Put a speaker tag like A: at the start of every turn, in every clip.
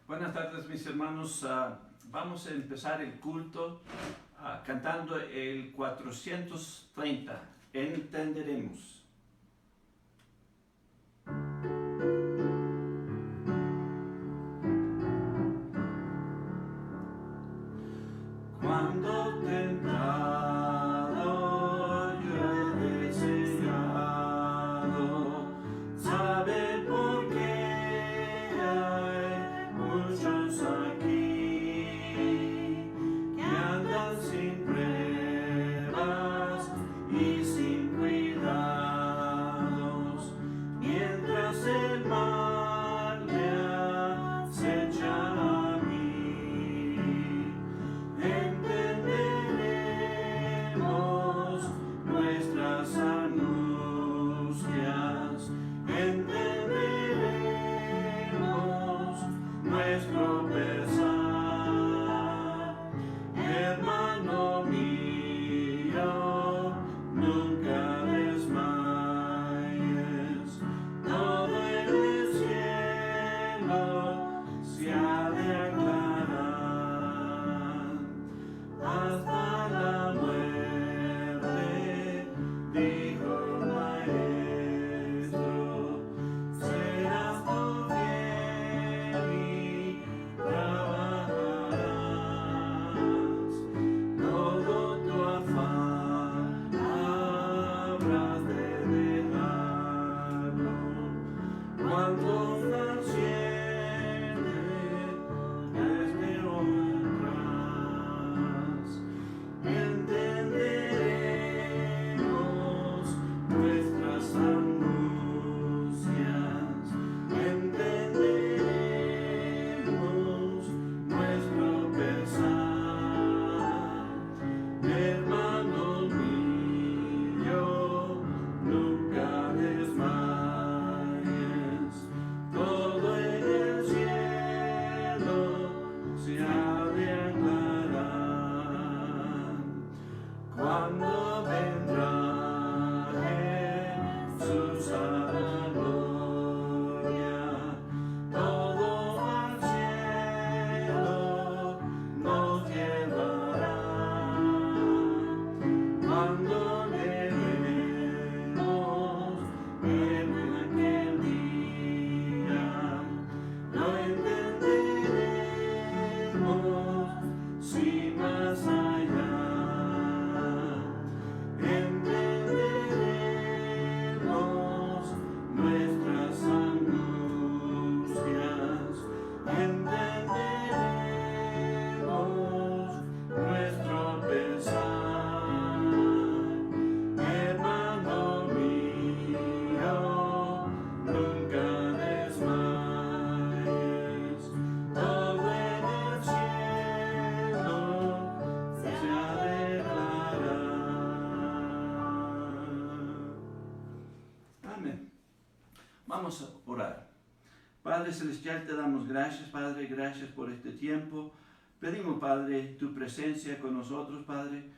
A: Buenas tardes, mis hermanos. Vamos a empezar el culto cantando el 430. Entenderemos. Cuando tentado yo he deseado saber por qué hay muchos aquí que andan sin pruebas y sin cuidados, mientras el mal me acecha a mí. Entenderemos nuestras angustias, entenderemos nuestro pesar. Hermano mío, nunca desmayes, todo en el cielo se ha de aclarar. Hasta la muerte, dijo el Maestro, serás tú fiel y trabajarás. Todo tu afán habrás de dejarlo cuando naciere desde honras. Entenderemos nuestras angustias, entenderemos nuestro pesar. Hermano mío, nunca desmayes, todo en el cielo se ha de aclarar. Cuando vendrá Jesús a la gloria, todo al cielo nos llevará. Cuando le vemos en aquel día, lo entenderemos sin más allá. Entenderemos nuestras angustias, entenderemos nuestro pesar. Hermano mío, nunca desmayes, todo en el cielo se ha de declarar. Amén. Vamos a orar. Padre Celestial, te damos gracias, Padre, gracias por este tiempo. Pedimos, Padre, tu presencia con nosotros, Padre.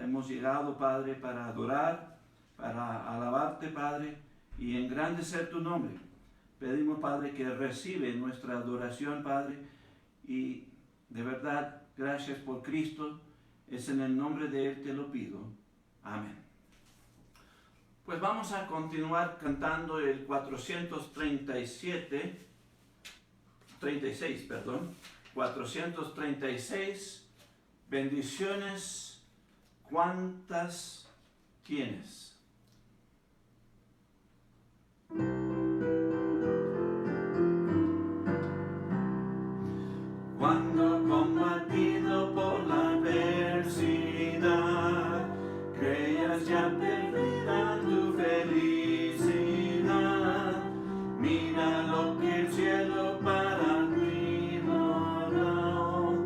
A: Hemos llegado, Padre, para adorar, para alabarte, Padre, y engrandecer tu nombre. Pedimos, Padre, que recibe nuestra adoración, Padre, y de verdad, gracias por Cristo. Es en el nombre de Él te lo pido. Amén. Pues vamos a continuar cantando el 436, bendiciones, ¿cuántas tienes? Cuando combatido por la adversidad, creías ya perdida tu felicidad, mira lo que el cielo para ti logró.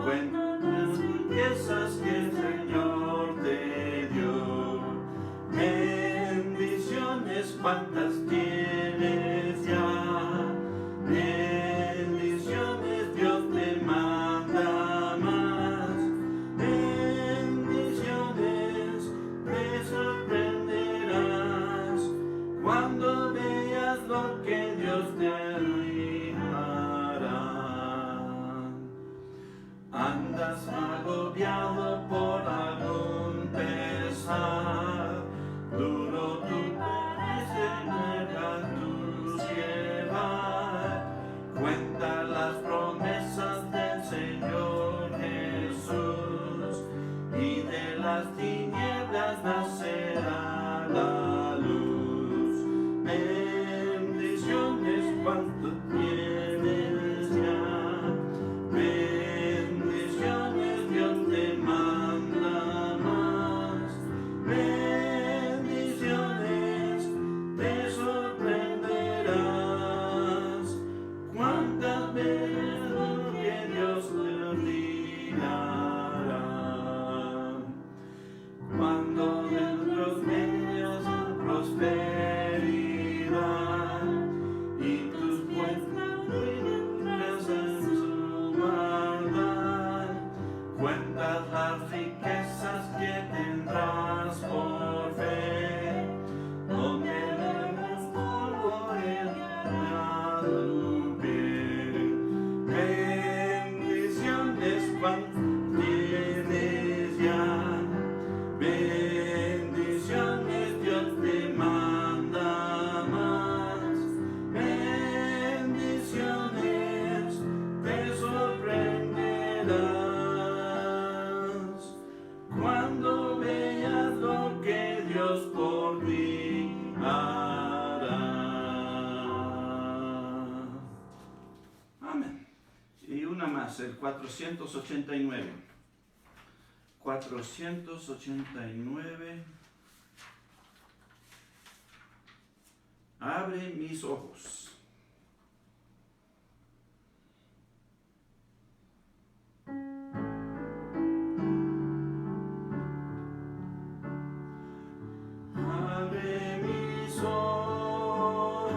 A: Cuenta las riquezas que el Señor te dio. cuando tienes ya bendiciones, Dios te manda más bendiciones, te sorprenderás cuando veas lo que Dios por ti hará. Amén. Y una más, el 489. 489. Abre mis ojos. Abre mis ojos,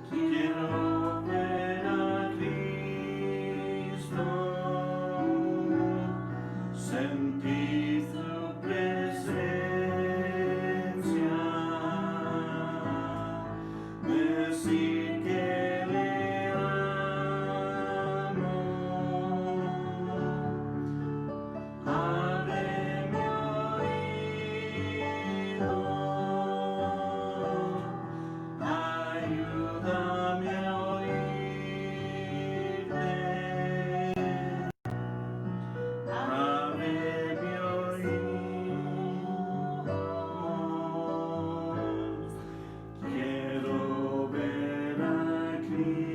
A: quiero ver a Cristo, sentir su presencia, decir que le amo. Abre mi oído, ayúdame a oírte. Abre mi oído, quiero ver a Cristo.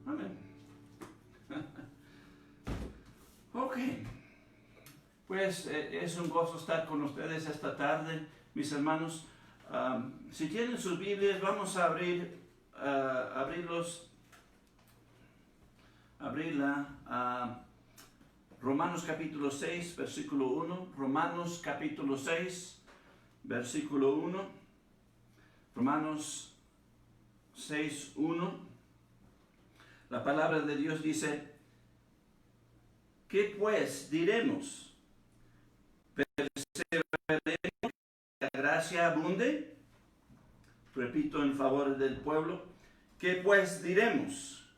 A: Amén. Ok, pues es un gozo estar con ustedes esta tarde, mis hermanos. Si tienen sus Biblias, vamos a abrirla a Romanos capítulo 6, versículo 1. Romanos capítulo 6, versículo 1. Romanos 6, 1. La palabra de Dios dice: ¿qué pues diremos? ¿Perseveraremos que la gracia abunde? Repito en favor del pueblo. ¿Qué pues diremos?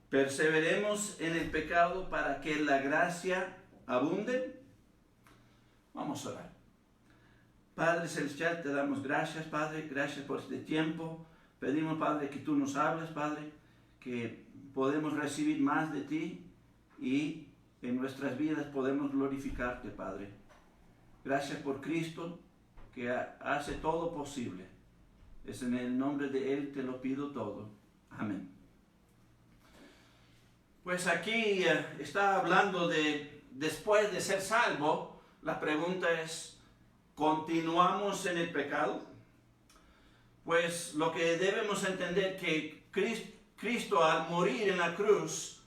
A: ¿Perseveremos en el pecado para que la gracia abunde? Vamos a orar. Padre Celestial, te damos gracias, Padre. Gracias por este tiempo. Pedimos, Padre, que tú nos hables, Padre, que podemos recibir más de ti y en nuestras vidas podemos glorificarte, Padre. Gracias por Cristo, que hace todo posible. Es en el nombre de Él te lo pido todo. Amén. Pues aquí está hablando de después de ser salvo. La pregunta es, ¿continuamos en el pecado? Pues lo que debemos entender que Cristo al morir en la cruz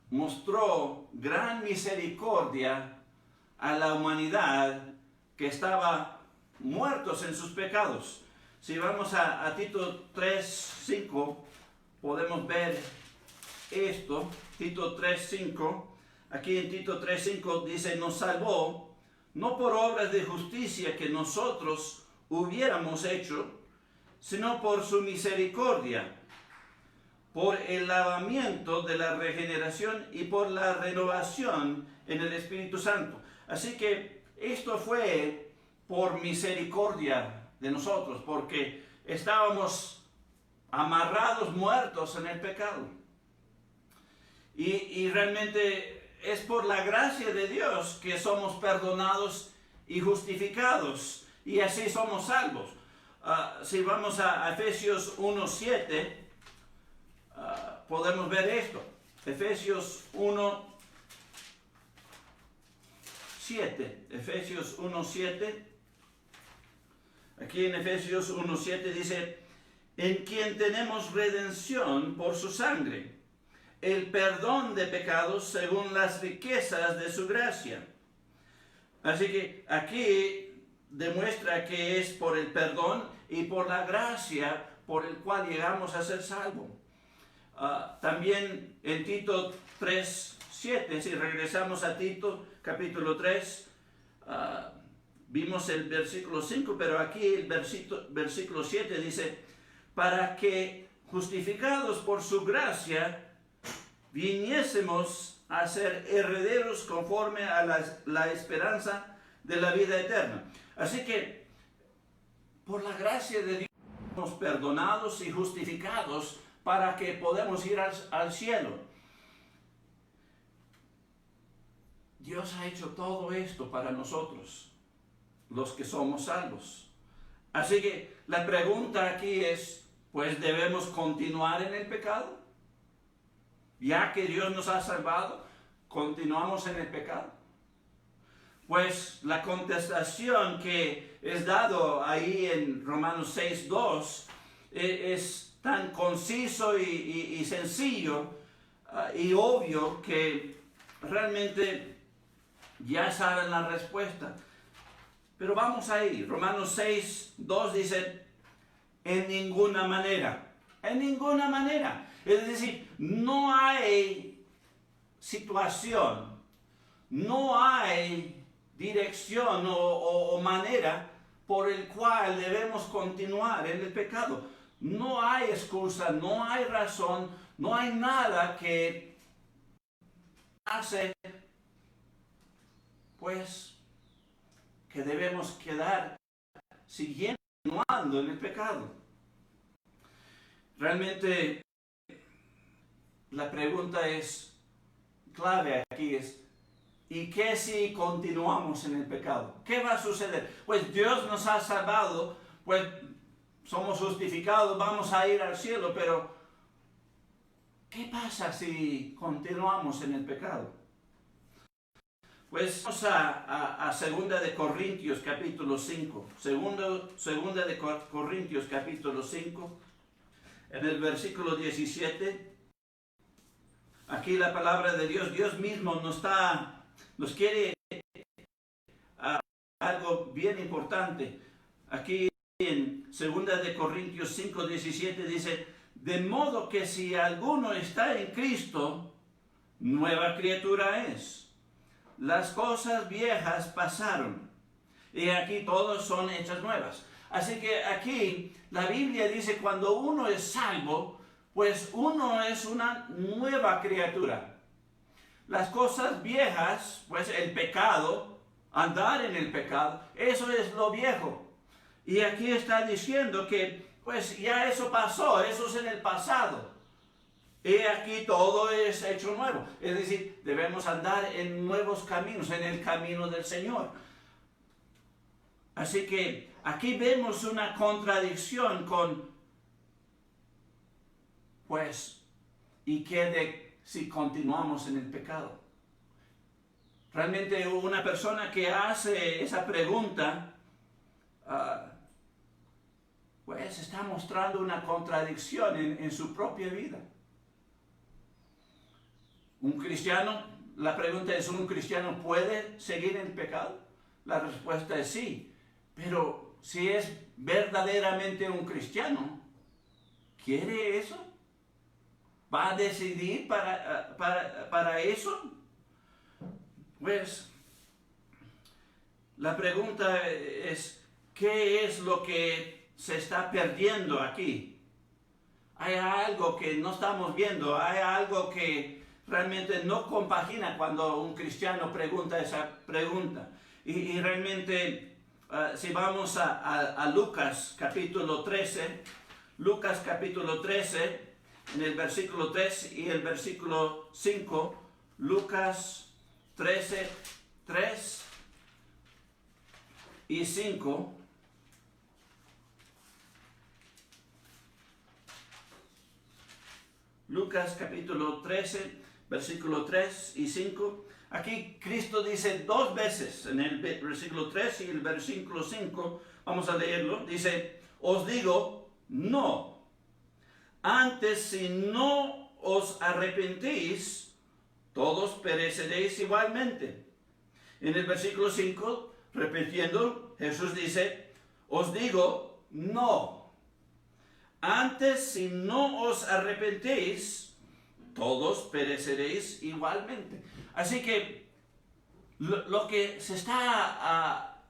A: mostró gran misericordia a la humanidad que estaba muertos en sus pecados. Si vamos a Tito 3:5, podemos ver esto. Tito 3:5, aquí en Tito 3:5 dice: nos salvó no por obras de justicia que nosotros hubiéramos hecho, sino por su misericordia, por el lavamiento de la regeneración y por la renovación en el Espíritu Santo. Así que esto fue por misericordia de nosotros, porque estábamos amarrados, muertos en el pecado. Y realmente es por la gracia de Dios que somos perdonados y justificados, y así somos salvos. Si vamos a Efesios 1:7, podemos ver esto. Efesios 1:7. Efesios 1:7. Aquí en Efesios 1:7 dice: en quien tenemos redención por su sangre, el perdón de pecados según las riquezas de su gracia. Así que aquí demuestra que es por el perdón y por la gracia por el cual llegamos a ser salvos. También en Tito 3:7, si regresamos a Tito capítulo 3, vimos el versículo 5, pero aquí el versículo 7 dice, para que justificados por su gracia, viniésemos a ser herederos conforme a la esperanza de la vida eterna. Así que, por la gracia de Dios, somos perdonados y justificados para que podamos ir al cielo. Dios ha hecho todo esto para nosotros, los que somos salvos. Así que la pregunta aquí es, pues, ¿debemos continuar en el pecado? Ya que Dios nos ha salvado, ¿continuamos en el pecado? Pues la contestación que es dado ahí en Romanos 6:2 es tan conciso y sencillo y obvio que realmente ya saben la respuesta. Pero vamos ahí. Romanos 6:2 dice, en ninguna manera. En ninguna manera. Es decir, no hay situación, no hay dirección o manera por el cual debemos continuar en el pecado. No hay excusa, no hay razón, no hay nada que hace, pues, que debemos quedar siguiendo en el pecado. Realmente la pregunta es clave aquí es, ¿y qué si continuamos en el pecado? ¿Qué va a suceder? Pues Dios nos ha salvado, pues somos justificados, vamos a ir al cielo, pero ¿qué pasa si continuamos en el pecado? Pues vamos a 2 de Corintios capítulo 5. Segunda de Corintios capítulo 5, en el versículo 17. Aquí la palabra de Dios, Dios mismo nos quiere algo bien importante. Aquí en 2 de Corintios 5, 17 dice, de modo que si alguno está en Cristo, nueva criatura es. Las cosas viejas pasaron, y aquí todas son hechas nuevas. Así que aquí la Biblia dice, cuando uno es salvo, pues uno es una nueva criatura. Las cosas viejas, pues el pecado, andar en el pecado, eso es lo viejo. Y aquí está diciendo que, pues ya eso pasó, eso es en el pasado. Y aquí todo es hecho nuevo. Es decir, debemos andar en nuevos caminos, en el camino del Señor. Así que aquí vemos una contradicción con, pues, ¿y qué si continuamos en el pecado? Realmente una persona que hace esa pregunta, pues está mostrando una contradicción en su propia vida. ¿Un cristiano? La pregunta es, ¿un cristiano puede seguir en el pecado? La respuesta es sí. Pero si es verdaderamente un cristiano, ¿quiere eso? ¿Va a decidir para eso? Pues la pregunta es, ¿qué es lo que se está perdiendo aquí? Hay algo que no estamos viendo, hay algo que realmente no compagina cuando un cristiano pregunta esa pregunta. Y realmente, si vamos a Lucas capítulo 13, Lucas capítulo 13, en el versículo 3 y el versículo 5, Lucas 13, 3 y 5. Lucas capítulo 13, versículo 3 y 5. Aquí Cristo dice dos veces en el versículo 3 y el versículo 5. Vamos a leerlo. Dice, os digo, no. Antes, si no os arrepentís, todos pereceréis igualmente. En el versículo 5, repitiendo, Jesús dice, os digo, no. Antes, si no os arrepentéis, todos pereceréis igualmente. Así que lo que se está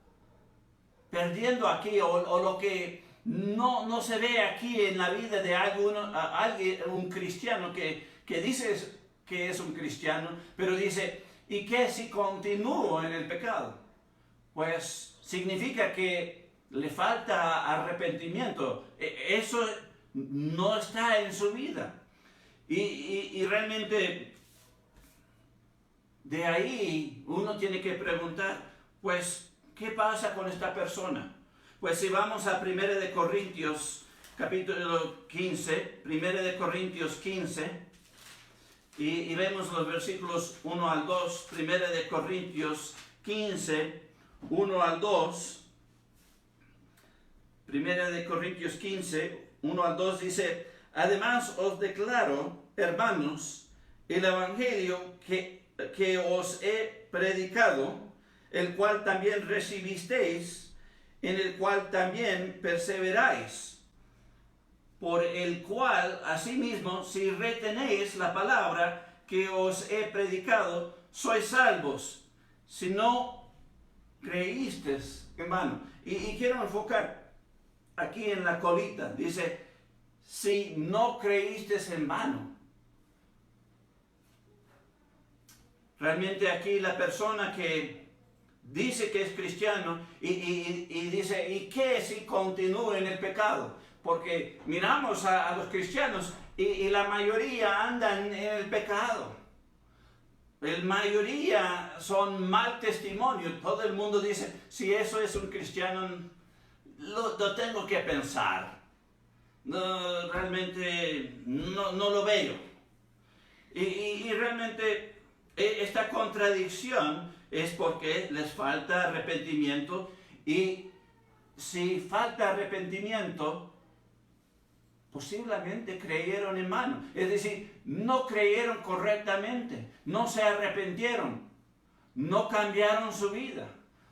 A: perdiendo aquí o lo que no se ve aquí en la vida de alguien, un cristiano que dice que es un cristiano, pero dice, ¿y qué si continúo en el pecado? Pues significa que le falta arrepentimiento. Eso no está en su vida. Y realmente de ahí uno tiene que preguntar, pues, ¿qué pasa con esta persona? Pues si vamos a 1 de Corintios, capítulo 15, 1 de Corintios 15, y vemos los versículos 1 al 2, 1 de Corintios 15, 1 al 2, 1 de Corintios 15, 1 al 2 dice, además os declaro, hermanos, el evangelio que os he predicado, el cual también recibisteis, en el cual también perseveráis, por el cual, asimismo, si retenéis la palabra que os he predicado, sois salvos, si no creísteis en vano. Y quiero enfocar aquí en la colita, dice, si no creísteis en vano. Realmente aquí la persona que dice que es cristiano y dice, ¿y qué si continúo en el pecado? Porque miramos a los cristianos y la mayoría andan en el pecado. La mayoría son mal testimonio. Todo el mundo dice, si eso es un cristiano, lo tengo que pensar. No, realmente no lo veo. Y realmente esta contradicción es porque les falta arrepentimiento, y si falta arrepentimiento, posiblemente creyeron en vano. Es decir, no creyeron correctamente, no se arrepintieron, no cambiaron su vida,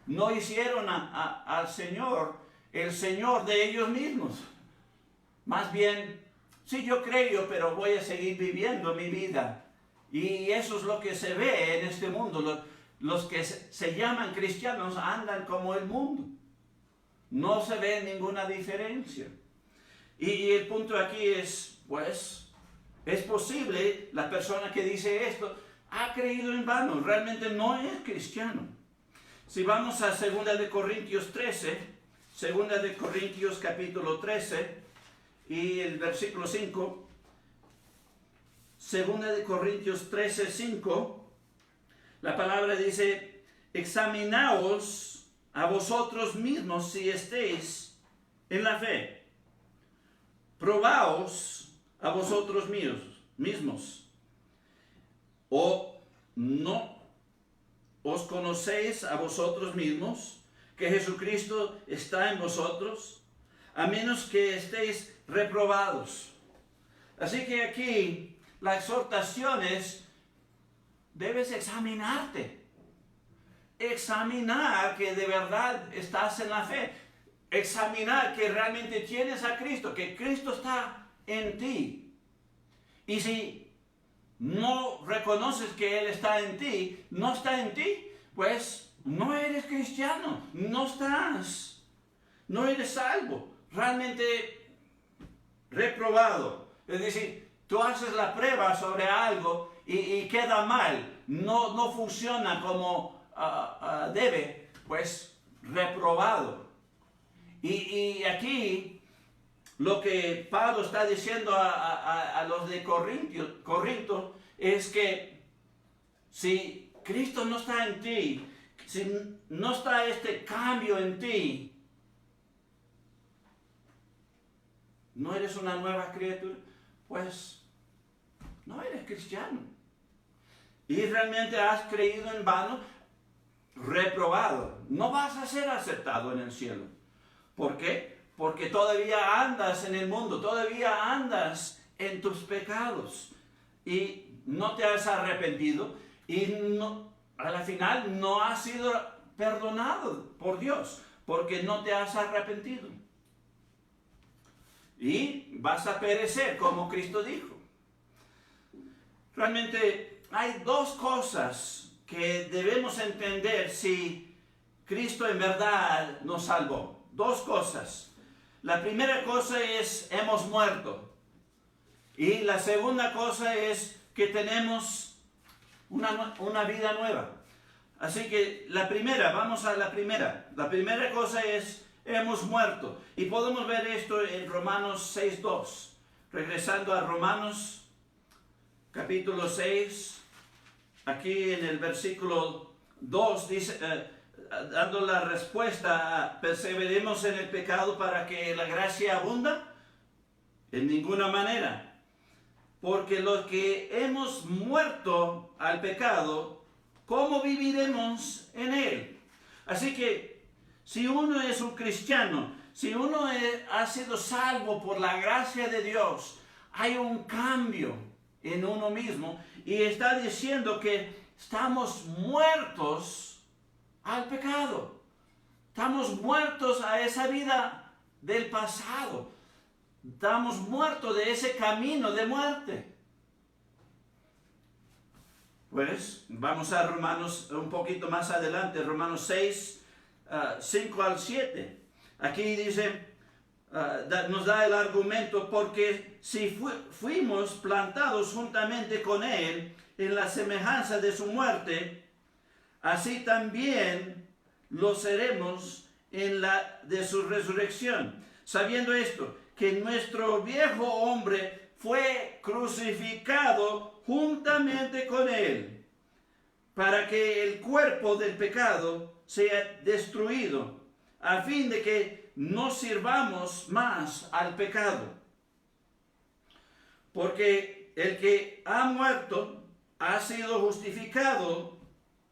A: no hicieron al Señor el Señor de ellos mismos. Más bien, sí, yo creo, pero voy a seguir viviendo mi vida. Y eso es lo que se ve en este mundo. Los que se llaman cristianos andan como el mundo. No se ve ninguna diferencia. Y el punto aquí es, pues, es posible, la persona que dice esto ha creído en vano, realmente no es cristiano. Si vamos a 2 de Corintios 13, 2 de Corintios capítulo 13 y el versículo 5, 2 de Corintios 13, 5, la palabra dice, examinaos a vosotros mismos si estéis en la fe. Probaos a vosotros mismos. ¿O no os conocéis a vosotros mismos que Jesucristo está en vosotros, a menos que estéis reprobados? Así que aquí la exhortación es, debes examinarte. Examinar que de verdad estás en la fe. Examinar que realmente tienes a Cristo, que Cristo está en ti. Y si no reconoces que Él está en ti, no está en ti, pues no eres cristiano, no eres salvo, realmente reprobado. Es decir, tú haces la prueba sobre algo y queda mal, no funciona como debe, pues reprobado. Y aquí lo que Pablo está diciendo a los de Corinto es que si Cristo no está en ti, si no está este cambio en ti, no eres una nueva criatura, pues no eres cristiano. Y realmente has creído en vano, reprobado. No vas a ser aceptado en el cielo. ¿Por qué? Porque todavía andas en el mundo, todavía andas en tus pecados y no te has arrepentido y a la final no has sido perdonado por Dios porque no te has arrepentido. Y vas a perecer como Cristo dijo. Realmente hay dos cosas que debemos entender si Cristo en verdad nos salvó? Dos cosas. La primera cosa es, hemos muerto. Y la segunda cosa es que tenemos una vida nueva. Así que vamos a la primera. La primera cosa es, hemos muerto. Y podemos ver esto en Romanos 6:2. Regresando a Romanos, capítulo 6, aquí en el versículo 2, dice, dando la respuesta a, ¿perseveremos en el pecado para que la gracia abunda? En ninguna manera. Porque los que hemos muerto al pecado, ¿cómo viviremos en él? Así que, si uno es un cristiano, si uno ha sido salvo por la gracia de Dios, hay un cambio en uno mismo y está diciendo que estamos muertos al pecado. Estamos muertos a esa vida del pasado. Estamos muertos de ese camino de muerte. Pues vamos a Romanos un poquito más adelante, Romanos 6, 5 al 7. Aquí dice, nos da el argumento, porque si fuimos plantados juntamente con Él en la semejanza de su muerte, así también lo seremos en la de su resurrección. Sabiendo esto, que nuestro viejo hombre fue crucificado juntamente con Él, para que el cuerpo del pecado sea destruido, a fin de que no sirvamos más al pecado. Porque el que ha muerto ha sido justificado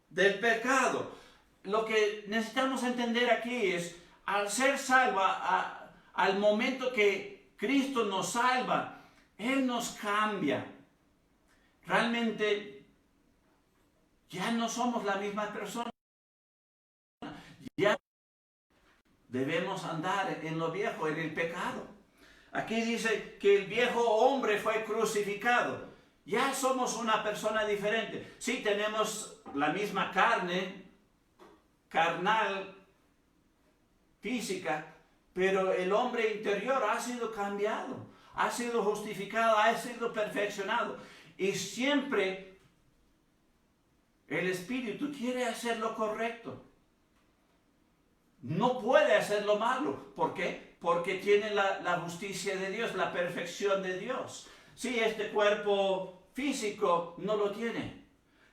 A: del pecado. Lo que necesitamos entender aquí es, al ser salva, al momento que Cristo nos salva, Él nos cambia. Realmente ya no somos la misma persona. Ya debemos andar en lo viejo, en el pecado. Aquí dice que el viejo hombre fue crucificado. Ya somos una persona diferente. Sí, tenemos la misma carne, carnal, física, pero el hombre interior ha sido cambiado, ha sido justificado, ha sido perfeccionado. Y siempre el Espíritu quiere hacer lo correcto. No puede hacer lo malo. ¿Por qué? Porque tiene la justicia de Dios, la perfección de Dios. Sí, este cuerpo físico no lo tiene.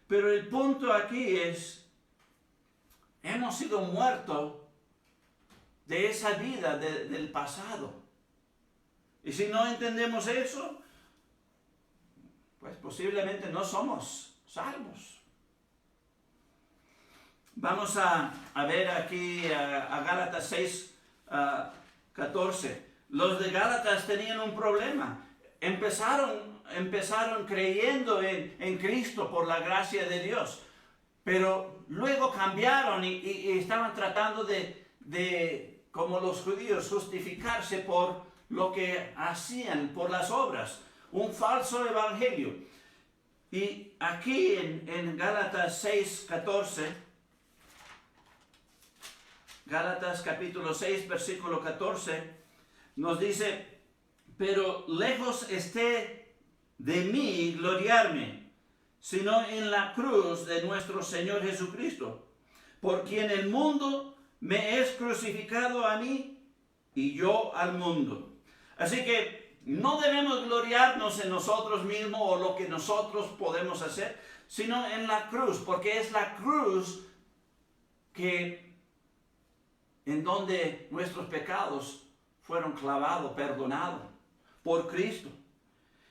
A: Pero el punto aquí es, hemos sido muertos de esa vida del pasado. Y si no entendemos eso, pues posiblemente no somos salvos. Vamos a ver aquí a Gálatas 6, 14. Los de Gálatas tenían un problema. Empezaron creyendo en Cristo por la gracia de Dios. Pero luego cambiaron y estaban tratando de, como los judíos, justificarse por lo que hacían, por las obras. Un falso evangelio. Y aquí en Gálatas 6, 14... Gálatas capítulo 6, versículo 14, nos dice, pero lejos esté de mí gloriarme, sino en la cruz de nuestro Señor Jesucristo, por quien el mundo me es crucificado a mí y yo al mundo. Así que no debemos gloriarnos en nosotros mismos o lo que nosotros podemos hacer, sino en la cruz, porque es la cruz en donde nuestros pecados fueron clavados, perdonados por Cristo.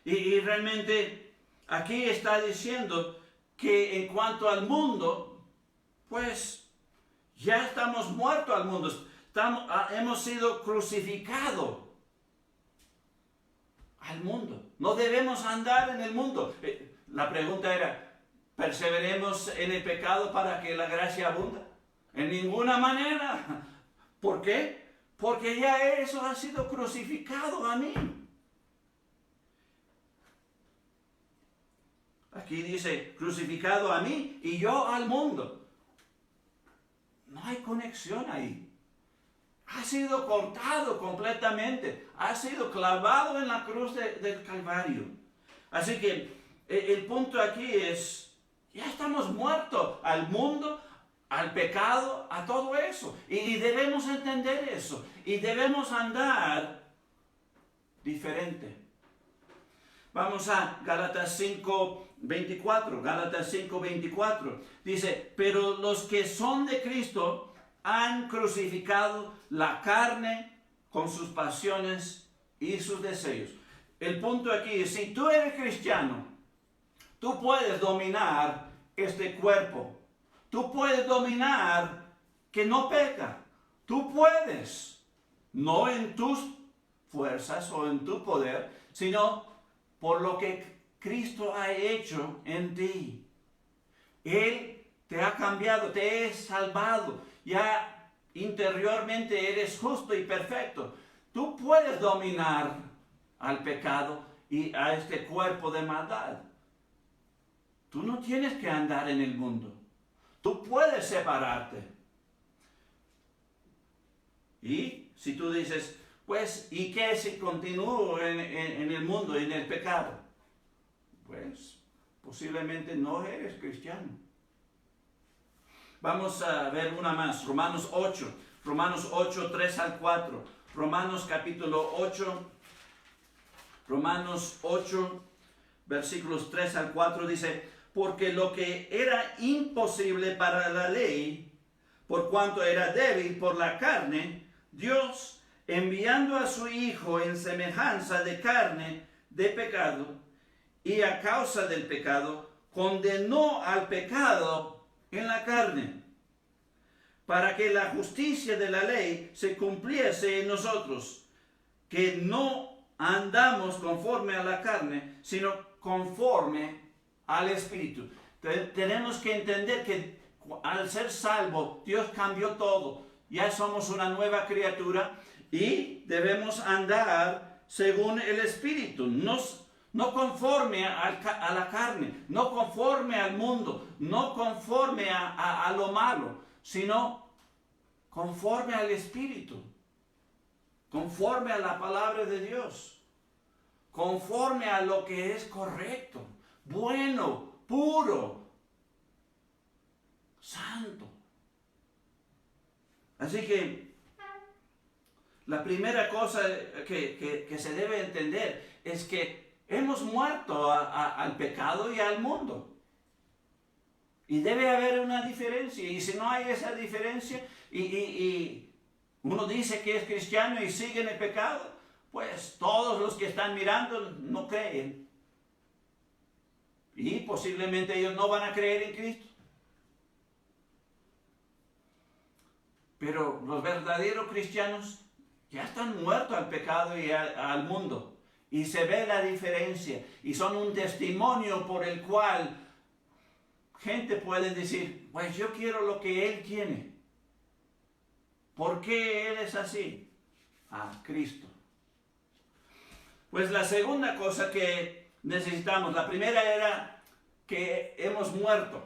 A: Y realmente aquí está diciendo que en cuanto al mundo, pues ya estamos muertos al mundo. Hemos sido crucificados al mundo. No debemos andar en el mundo. La pregunta era, ¿perseveremos en el pecado para que la gracia abunda? En ninguna manera. ¿Por qué? Porque ya eso ha sido crucificado a mí. Aquí dice, crucificado a mí y yo al mundo. no hay conexión ahí. Ha sido cortado completamente. Ha sido clavado en la cruz del Calvario. Así que el punto aquí es, ya estamos muertos al mundo, al pecado, a todo eso. Y debemos entender eso. Y debemos andar diferente. Vamos a Gálatas 5:24. Gálatas 5:24. Dice, pero los que son de Cristo han crucificado la carne con sus pasiones y sus deseos. El punto aquí es, si tú eres cristiano, tú puedes dominar este cuerpo. Tú puedes dominar que no peca. Tú puedes, no en tus fuerzas o en tu poder, sino por lo que Cristo ha hecho en ti. Él te ha cambiado, te ha salvado. Ya interiormente eres justo y perfecto. Tú puedes dominar al pecado y a este cuerpo de maldad. Tú no tienes que andar en el mundo. Tú puedes separarte. Y si tú dices, pues, ¿y qué si continúo en el mundo, en el pecado? Pues, posiblemente no eres cristiano. Vamos a ver una más, Romanos 8, 3 al 4. Romanos capítulo 8, Romanos 8, versículos 3 al 4 dice, porque lo que era imposible para la ley, por cuanto era débil por la carne, Dios, enviando a su Hijo en semejanza de carne de pecado, y a causa del pecado, condenó al pecado en la carne, para que la justicia de la ley se cumpliese en nosotros, que no andamos conforme a la carne, sino conforme al Espíritu. Tenemos que entender que al ser salvo, Dios cambió todo. Ya somos una nueva criatura y debemos andar según el Espíritu. No conforme a la carne, no conforme al mundo, no conforme a lo malo, sino conforme al Espíritu, conforme a la palabra de Dios, conforme a lo que es correcto, bueno, puro, santo. Así que la primera cosa que se debe entender es que hemos muerto al pecado y al mundo. Y debe haber una diferencia. Y si no hay esa diferencia y uno dice que es cristiano y sigue en el pecado, pues todos los que están mirando no creen. Y posiblemente ellos no van a creer en Cristo. Pero los verdaderos cristianos ya están muertos al pecado y al mundo. Y se ve la diferencia. Y son un testimonio por el cual gente puede decir, pues yo quiero lo que Él tiene. ¿Por qué Él es así? A Cristo. Pues la segunda cosa que necesitamos, la primera era que hemos muerto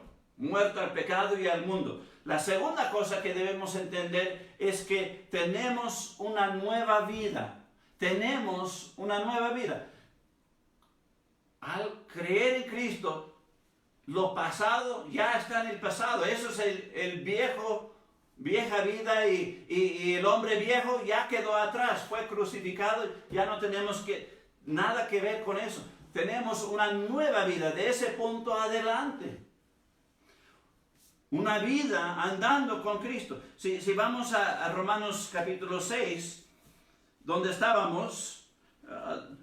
A: al pecado y al mundo. La segunda cosa que debemos entender es que tenemos una nueva vida. Tenemos una nueva vida. Al creer en Cristo, lo pasado ya está en el pasado. Eso es el vieja vida y el hombre viejo ya quedó atrás, fue crucificado. Ya no tenemos nada que ver con eso. Tenemos una nueva vida de ese punto adelante. Una vida andando con Cristo. Si vamos a Romanos capítulo 6, donde estábamos,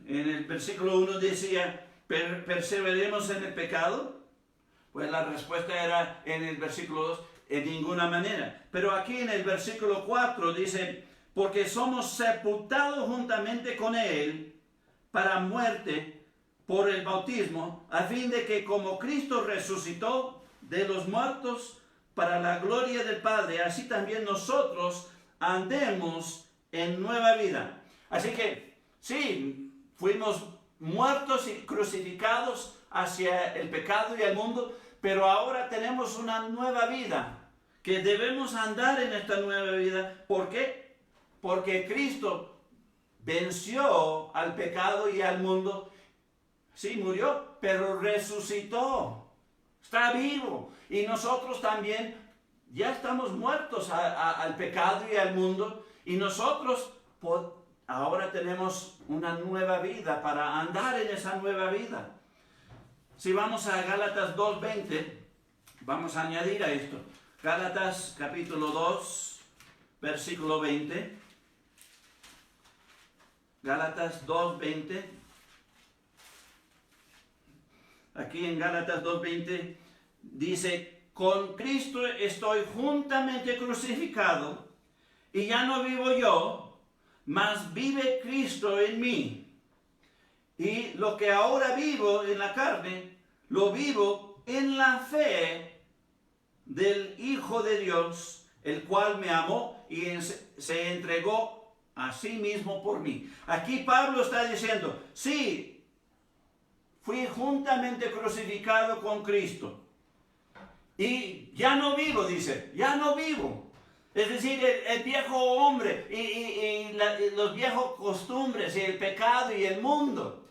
A: en el versículo 1 decía, ¿perseveremos en el pecado? Pues la respuesta era en el versículo 2, en ninguna manera. Pero aquí en el versículo 4 dice, porque somos sepultados juntamente con Él para muerte por el bautismo, a fin de que como Cristo resucitó de los muertos para la gloria del Padre, así también nosotros andemos en nueva vida. Así que, sí, fuimos muertos y crucificados hacia el pecado y el mundo, pero ahora tenemos una nueva vida que debemos andar en esta nueva vida. ¿Por qué? Porque Cristo venció al pecado y al mundo. Sí, murió, pero resucitó. Está vivo. Y nosotros también ya estamos muertos al pecado y al mundo. Y nosotros ahora tenemos una nueva vida para andar en esa nueva vida. Si vamos a Gálatas 2:20, vamos a añadir a esto. Gálatas capítulo 2, versículo 20. Gálatas 2:20. Aquí en Gálatas 2:20 dice: con Cristo estoy juntamente crucificado, y ya no vivo yo, mas vive Cristo en mí. Y lo que ahora vivo en la carne, lo vivo en la fe del Hijo de Dios, el cual me amó y se entregó a sí mismo por mí. Aquí Pablo está diciendo: sí, fui juntamente crucificado con Cristo. Y ya no vivo, dice, ya no vivo. Es decir, el viejo hombre y los viejos costumbres y el pecado y el mundo.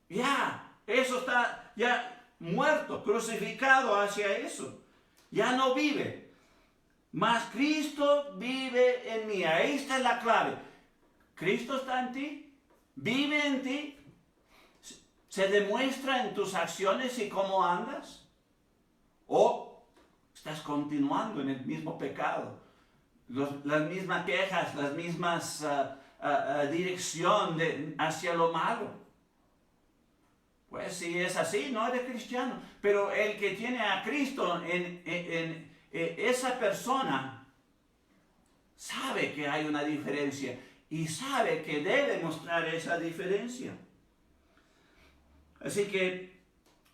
A: Ya, eso está ya muerto, crucificado hacia eso. Ya no vive. Mas Cristo vive en mí. Ahí está la clave. Cristo está en ti, vive en ti. ¿Se demuestra en tus acciones y cómo andas? ¿O estás continuando en el mismo pecado? Las mismas quejas, las mismas dirección hacia lo malo. Pues si es así, no eres cristiano. Pero el que tiene a Cristo en esa persona sabe que hay una diferencia y sabe que debe mostrar esa diferencia. Así que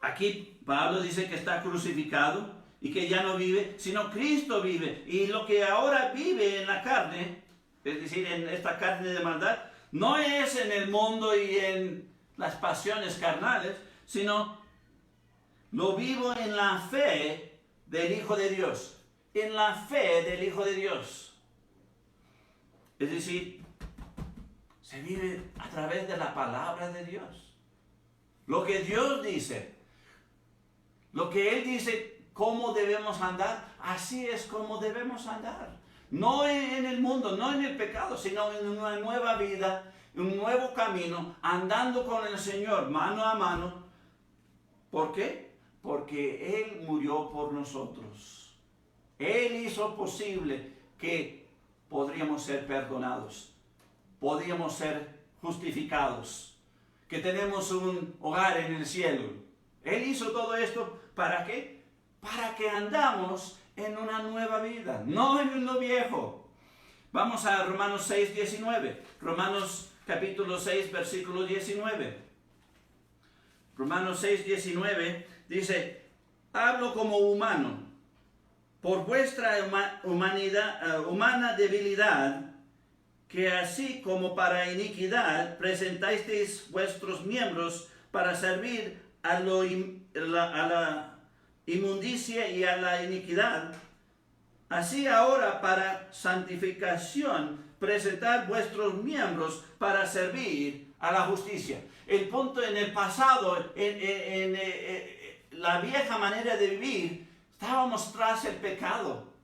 A: aquí Pablo dice que está crucificado y que ya no vive, sino Cristo vive. Y lo que ahora vive en la carne, es decir, en esta carne de maldad, no es en el mundo y en las pasiones carnales, sino lo vivo en la fe del Hijo de Dios. En la fe del Hijo de Dios. Es decir, se vive a través de la palabra de Dios. Lo que Dios dice, lo que Él dice, cómo debemos andar, así es como debemos andar. No en el mundo, no en el pecado, sino en una nueva vida, un nuevo camino, andando con el Señor mano a mano. ¿Por qué? Porque Él murió por nosotros. Él hizo posible que podríamos ser perdonados, podríamos ser justificados, que tenemos un hogar en el cielo. Él hizo todo esto, ¿para qué? Para que andamos en una nueva vida, no en lo viejo. Vamos a Romanos 6:19. Romanos capítulo 6, versículo 19. Romanos 6:19 dice: hablo como humano, por vuestra humana debilidad, que así como para iniquidad presentasteis vuestros miembros para servir a la inmundicia y a la iniquidad, así ahora para santificación presentad vuestros miembros para servir a la justicia. El punto en el pasado, en la vieja manera de vivir, estábamos tras el pecado.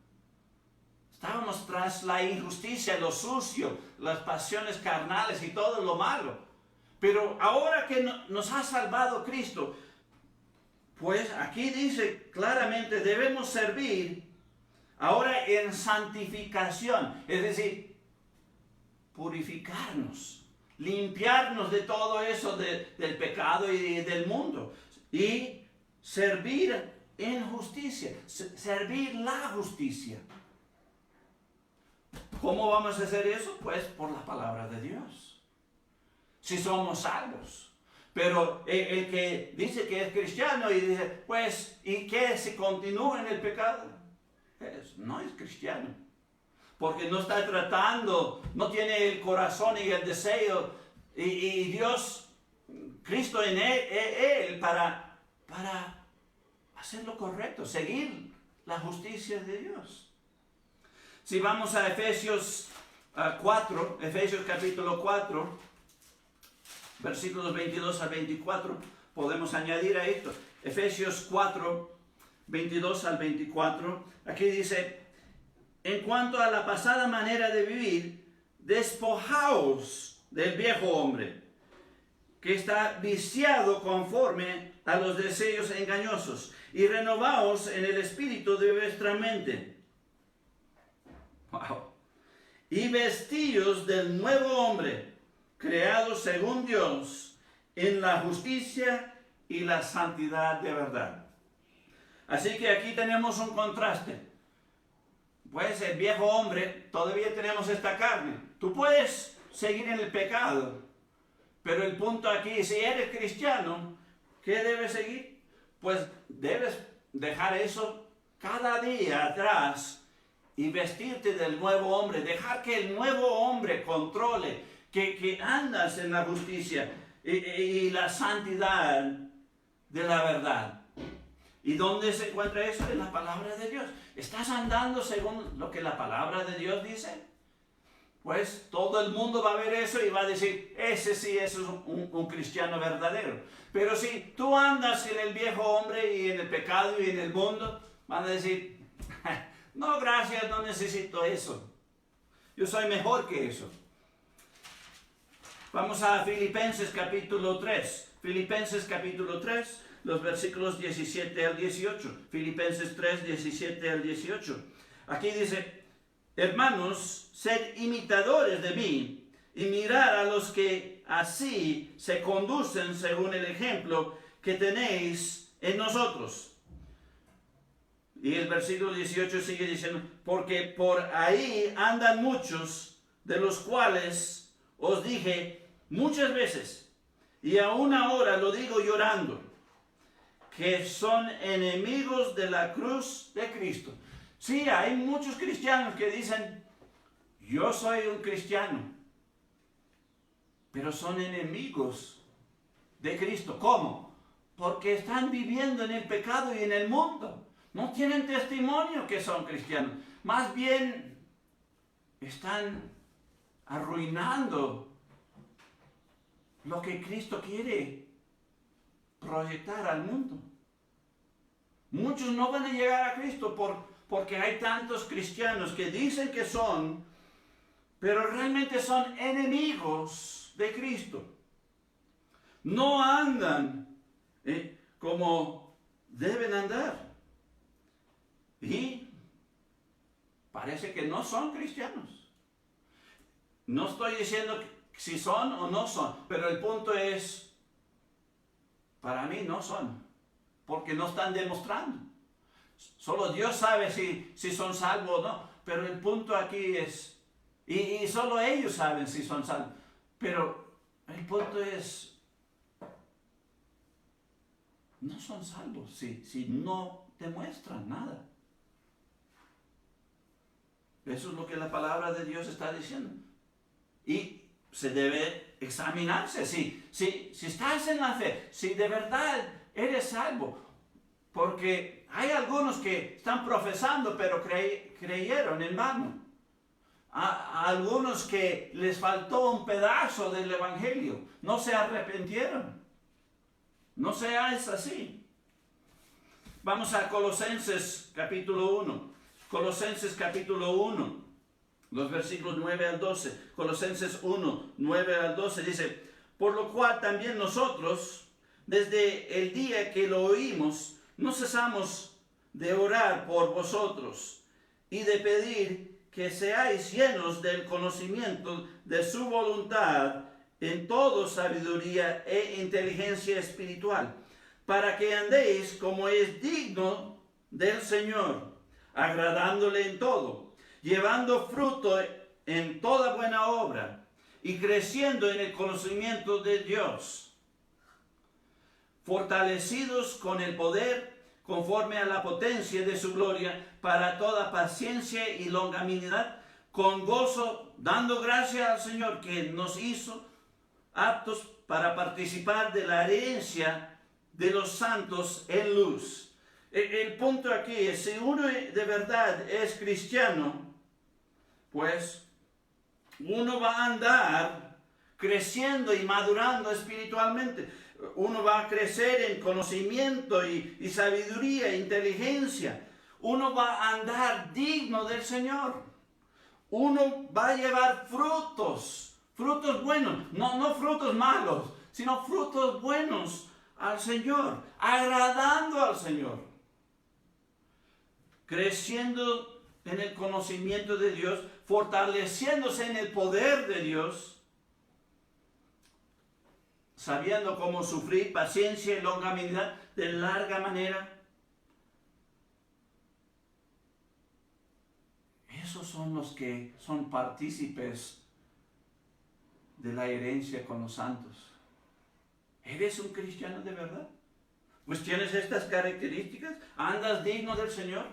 A: Estábamos tras la injusticia, lo sucio, las pasiones carnales y todo lo malo. Pero ahora que nos ha salvado Cristo, pues aquí dice claramente, debemos servir ahora en santificación. Es decir, purificarnos, limpiarnos de todo eso del pecado y del mundo. Y servir en justicia, servir la justicia. ¿Cómo vamos a hacer eso? Pues por la palabra de Dios. Si somos salvos. Pero el que dice que es cristiano y dice, pues, ¿y qué si continúa en el pecado? No es cristiano. Porque no está tratando, no tiene el corazón y el deseo y Dios, Cristo en él para hacer lo correcto, seguir la justicia de Dios. Si vamos a Efesios 4, Efesios capítulo 4, versículos 22 al 24, podemos añadir a esto. Efesios 4, 22 al 24, aquí dice: en cuanto a la pasada manera de vivir, despojaos del viejo hombre, que está viciado conforme a los deseos engañosos, y renovaos en el espíritu de vuestra mente. Wow. Y vestíos del nuevo hombre, creado según Dios, en la justicia y la santidad de verdad. Así que aquí tenemos un contraste. Pues el viejo hombre, todavía tenemos esta carne. Tú puedes seguir en el pecado, pero el punto aquí, si eres cristiano, ¿qué debes seguir? Pues debes dejar eso cada día atrás y vestirte del nuevo hombre, dejar que el nuevo hombre controle, que andas en la justicia y la santidad de la verdad. ¿Y dónde se encuentra eso? En la palabra de Dios. ¿Estás andando según lo que la palabra de Dios dice? Pues todo el mundo va a ver eso y va a decir, ese sí es un cristiano verdadero. Pero si tú andas en el viejo hombre y en el pecado y en el mundo, van a decir, no, gracias, no necesito eso. Yo soy mejor que eso. Vamos a Filipenses capítulo 3. Filipenses capítulo 3, los versículos 17 al 18. Filipenses 3, 17 al 18. Aquí dice: hermanos, sed imitadores de mí y mirad a los que así se conducen según el ejemplo que tenéis en nosotros. Y el versículo 18 sigue diciendo: porque por ahí andan muchos, de los cuales os dije muchas veces, y aún ahora lo digo llorando, que son enemigos de la cruz de Cristo. Sí, hay muchos cristianos que dicen, yo soy un cristiano, pero son enemigos de Cristo. ¿Cómo? Porque están viviendo en el pecado y en el mundo. No tienen testimonio que son cristianos. Más bien están arruinando lo que Cristo quiere proyectar al mundo. Muchos no van a llegar a Cristo porque hay tantos cristianos que dicen que son, pero realmente son enemigos de Cristo. No andan como deben andar. Y parece que no son cristianos. No estoy diciendo si son o no son, pero el punto es, para mí no son, porque no están demostrando. Solo Dios sabe si son salvos o no, pero el punto aquí es, y solo ellos saben si son salvos, pero el punto es, no son salvos si no demuestran nada. Eso es lo que la palabra de Dios está diciendo. Y se debe examinarse. Si estás en la fe, si de verdad eres salvo. Porque hay algunos que están profesando, pero creyeron en vano. A algunos que les faltó un pedazo del evangelio. No se arrepintieron. No seas así. Vamos a Colosenses capítulo 1. Colosenses capítulo 1, los versículos 9 al 12. Colosenses 1, 9 al 12 dice: por lo cual también nosotros, desde el día que lo oímos, no cesamos de orar por vosotros y de pedir que seáis llenos del conocimiento de su voluntad en toda sabiduría e inteligencia espiritual, para que andéis como es digno del Señor, agradándole en todo, llevando fruto en toda buena obra y creciendo en el conocimiento de Dios, fortalecidos con el poder conforme a la potencia de su gloria, para toda paciencia y longanimidad, con gozo, dando gracias al Señor que nos hizo aptos para participar de la herencia de los santos en luz. El punto aquí es, si uno de verdad es cristiano, pues uno va a andar creciendo y madurando espiritualmente. Uno va a crecer en conocimiento y sabiduría e inteligencia. Uno va a andar digno del Señor. Uno va a llevar frutos buenos, no frutos malos, sino frutos buenos al Señor, agradando al Señor, creciendo en el conocimiento de Dios, fortaleciéndose en el poder de Dios, sabiendo cómo sufrir paciencia y longanimidad de larga manera. Esos son los que son partícipes de la herencia con los santos. ¿Eres un cristiano de verdad? Pues tienes estas características. ¿Andas digno del Señor?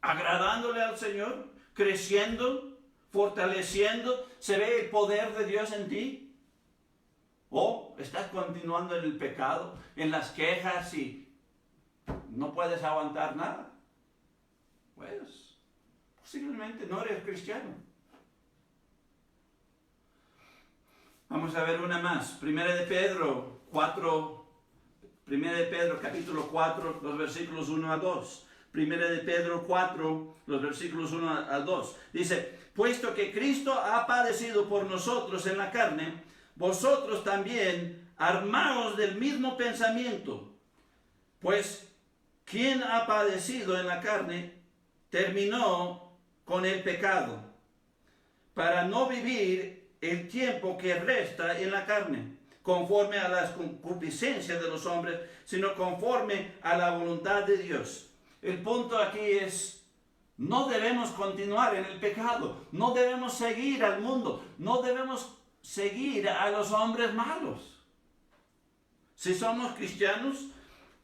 A: ¿Agradándole al Señor? ¿Creciendo? ¿Fortaleciendo? ¿Se ve el poder de Dios en ti? ¿O estás continuando en el pecado, en las quejas y no puedes aguantar nada? Pues posiblemente no eres cristiano. Vamos a ver una más. Primera de Pedro capítulo 4, los versículos 1 a 2. Primera de Pedro 4, los versículos 1 a 2. Dice, puesto que Cristo ha padecido por nosotros en la carne, vosotros también armaos del mismo pensamiento. Pues quien ha padecido en la carne terminó con el pecado, para no vivir el tiempo que resta en la carne, conforme a las concupiscencias de los hombres, sino conforme a la voluntad de Dios. El punto aquí es, no debemos continuar en el pecado, no debemos seguir al mundo, no debemos seguir a los hombres malos. Si somos cristianos,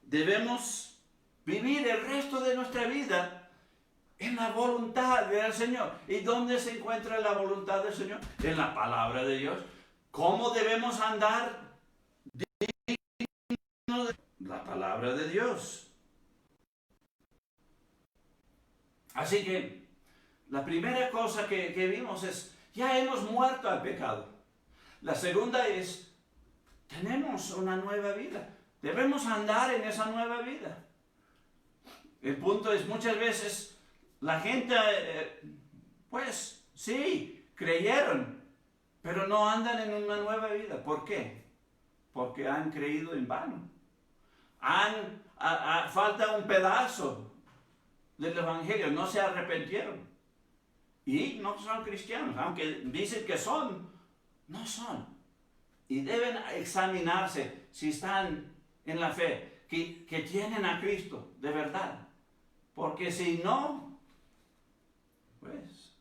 A: debemos vivir el resto de nuestra vida en la voluntad del Señor. ¿Y dónde se encuentra la voluntad del Señor? En la palabra de Dios. ¿Cómo debemos andar? La palabra de Dios. Así que la primera cosa que vimos es, ya hemos muerto al pecado. La segunda es, tenemos una nueva vida. Debemos andar en esa nueva vida. El punto es, muchas veces la gente, pues sí, creyeron, pero no andan en una nueva vida. ¿Por qué? Porque han creído en vano. Falta un pedazo del Evangelio, no se arrepintieron. Y no son cristianos, aunque dicen que son, no son. Y deben examinarse si están en la fe, que tienen a Cristo de verdad. Porque si no, pues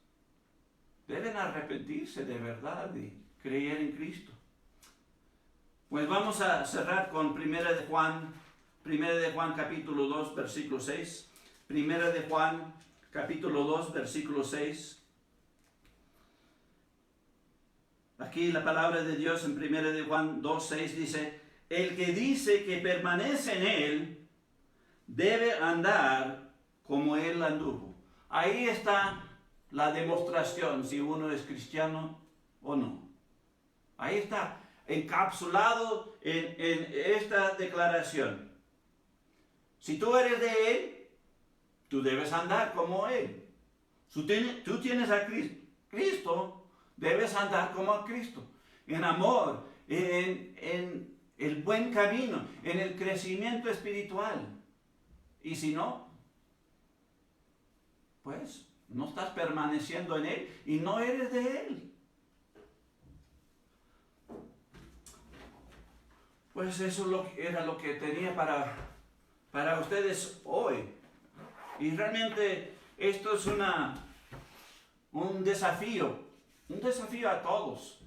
A: deben arrepentirse de verdad y creer en Cristo. Pues vamos a cerrar con Primera de Juan capítulo 2, versículo 6. Primera de Juan capítulo 2, versículo 6. Aquí la palabra de Dios en Primera de Juan 2, 6 dice, el que dice que permanece en él, debe andar como él anduvo. Ahí está la demostración si uno es cristiano o no. Ahí está, encapsulado en esta declaración. Si tú eres de él, tú debes andar como él. Si tú tienes a Cristo, debes andar como a Cristo. En amor, en el buen camino, en el crecimiento espiritual. Y si no, pues no estás permaneciendo en él y no eres de él. Pues eso era lo que tenía para ustedes hoy. Y realmente esto es un desafío a todos.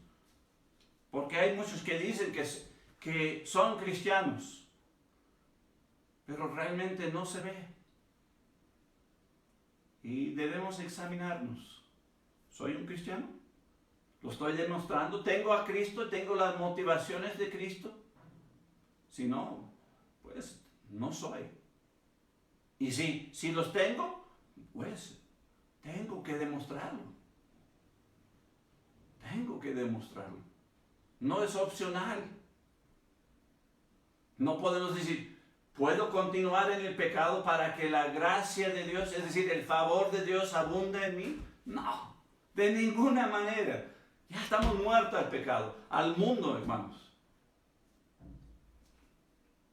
A: Porque hay muchos que dicen que son cristianos, pero realmente no se ve. Y debemos examinarnos. ¿Soy un cristiano? ¿Lo estoy demostrando? ¿Tengo a Cristo? ¿Tengo las motivaciones de Cristo? Si no, pues no soy. Y si los tengo, pues tengo que demostrarlo. Tengo que demostrarlo. No es opcional. No podemos decir, ¿puedo continuar en el pecado para que la gracia de Dios, es decir, el favor de Dios abunde en mí? No, de ninguna manera. Ya estamos muertos al pecado, al mundo, hermanos.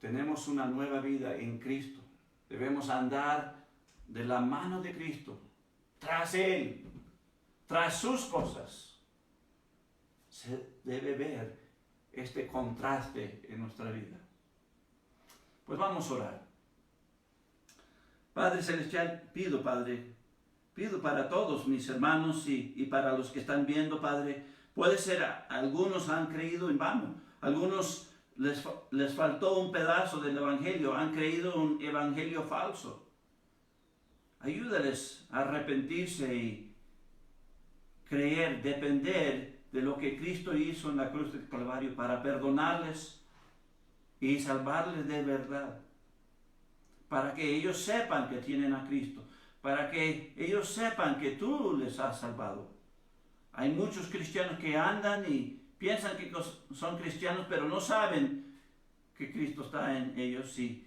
A: Tenemos una nueva vida en Cristo. Debemos andar de la mano de Cristo, tras Él, tras sus cosas. Se debe ver este contraste en nuestra vida. Pues vamos a orar. Padre Celestial, pido, Padre, pido para todos mis hermanos y para los que están viendo, Padre, puede ser algunos han creído en vano, algunos les faltó un pedazo del Evangelio, han creído un Evangelio falso. Ayúdales a arrepentirse y creer, depender de lo que Cristo hizo en la cruz del Calvario para perdonarles y salvarles de verdad. Para que ellos sepan que tienen a Cristo, para que ellos sepan que tú les has salvado. Hay muchos cristianos que andan y piensan que son cristianos, pero no saben que Cristo está en ellos y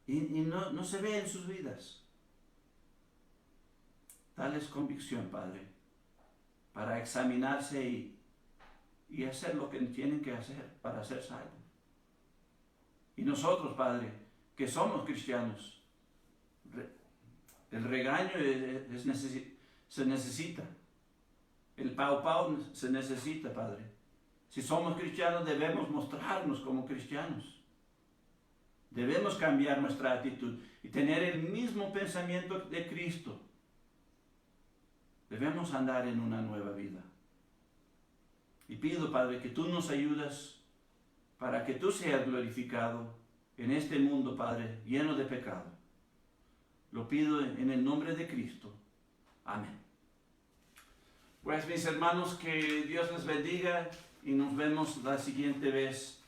A: no se ve en sus vidas. Dales convicción, Padre, para examinarse y hacer lo que tienen que hacer para ser salvos. Y nosotros, Padre, que somos cristianos, el regaño se necesita. El pau se necesita, Padre. Si somos cristianos, debemos mostrarnos como cristianos. Debemos cambiar nuestra actitud y tener el mismo pensamiento de Cristo. Debemos andar en una nueva vida. Y pido, Padre, que tú nos ayudes para que tú seas glorificado en este mundo, Padre, lleno de pecado. Lo pido en el nombre de Cristo. Amén. Pues mis hermanos, que Dios les bendiga y nos vemos la siguiente vez.